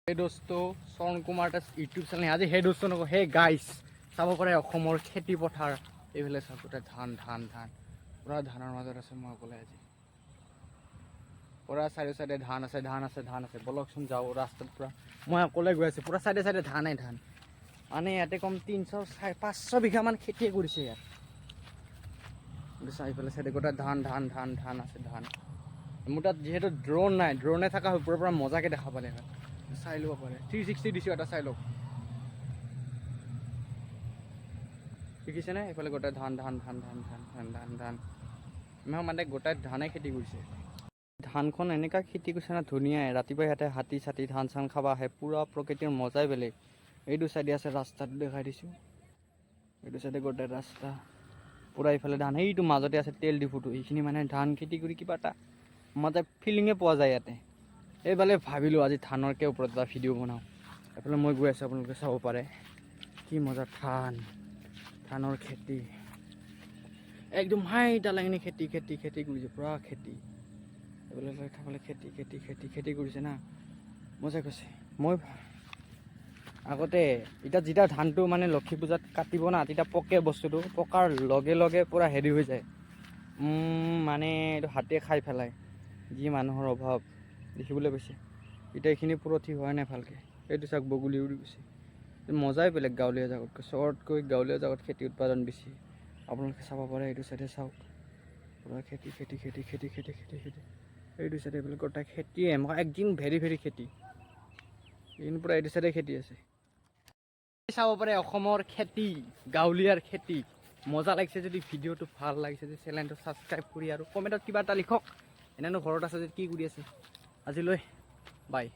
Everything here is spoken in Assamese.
হে দোস্ত শৰণ কুমাৰ দাস ইউটিউব চেনেল আজি হে দোস্ত নকওঁ হে গাইছ চাব পাৰে অসমৰ খেতি পথাৰ এইফালে চাওক গোটেই ধান ধান ধান পুৰা ধানৰ মাজত আছে মই অকলে আজি পুৰা চাইডে চাইডে ধান আছে ধান আছে ধান আছে বলকচোন যাওঁ ৰাস্তাত পুৰা মই অকলে গৈ আছোঁ পুৰা চাইডে চাইডে ধানেই ধান মানে ইয়াতে কম 300-500 বিঘামান খেতিয়ে কৰিছে ইয়াত চাৰিওফালে চাইডে গোটেই ধান ধান ধান ধান আছে ধান মোৰ তাত যিহেতু ড্ৰোন নাই ড্ৰোনে থকা ওপৰৰ পৰা মজাকৈ দেখা পালে হয় চাই ল'ব পাৰে 360 দিছোঁ এটা চাই লওক দেখিছেনে এইফালে গোটেই ধান ধান ধান ধান ধান ধান ধান ধান মই মানে গোটেই ধানেই খেতি কৰিছে ধানখন এনেকুৱা খেতি কৰিছে না ধুনীয়াই ৰাতিপুৱা ইয়াতে হাতী চাতি ধান চান খাব আহে পুৰা প্ৰকৃতিৰ মজাই বেলেগ এইটো চাইডে আছে ৰাস্তাটো দেখাই দিছোঁ এইটো চাইডে গোটেই ৰাস্তা পুৰা এইফালে ধান এইটো মাজতে আছে তেল ডিপুটো এইখিনি মানে ধান খেতি কৰি কিবা এটা মজা ফিলিঙে পোৱা যায় ইয়াতে এইফালে ভাবিলোঁ আজি ধানৰকে ওপৰত এটা ভিডিঅ' বনাওঁ এইফালে মই গৈ আছোঁ আপোনালোকে চাব পাৰে কি মজা ধানৰ খেতি একদম হাই দালাঙিনি খেতি খেতি খেতি কৰিছে পুৰা খেতি এইফালে খেতি খেতি খেতি খেতি কৰিছে না মজা কৈছে মই আগতে এতিয়া যেতিয়া ধানটো মানে লক্ষী পূজাত কাটিব না তেতিয়া পকে বস্তুটো পকাৰ লগে লগে পূৰা হেৰি হৈ যায় মানে এইটো হাতে খাই পেলায় যি মানুহৰ অভাৱ দেখিবলৈ পাইছে এতিয়া এইখিনি পুৰঠি হোৱা নাই ভালকৈ এইটো চাওক বগলী উৰি গৈছে মজাই বেলেগ গাঁৱলীয়া জেগাতকৈ চহৰতকৈ গাঁৱলীয়া জেগাত খেতি উৎপাদন বেছি আপোনালোকে চাব পাৰে এইটো চাইডে চাওক পুৰা খেতি খেতি খেতি খেতি খেতি খেতি খেতি এইটো চাইডে এইবিলাক গোটেই খেতিয়ে একদিন ভেৰি ভেৰি খেতি এইখিনি পূৰা এইটো চাইডে খেতি আছে চাব পাৰে অসমৰ খেতি গাঁৱলীয়াৰ খেতি মজা লাগিছে যদি ভিডিঅ'টো ভাল লাগিছে যদি চেনেলটো ছাবস্ক্ৰাইব কৰি আৰু কমেণ্টত কিবা এটা লিখক এনেনো ঘৰত আছে যদি কি কৰি আছে আজিলৈ বাই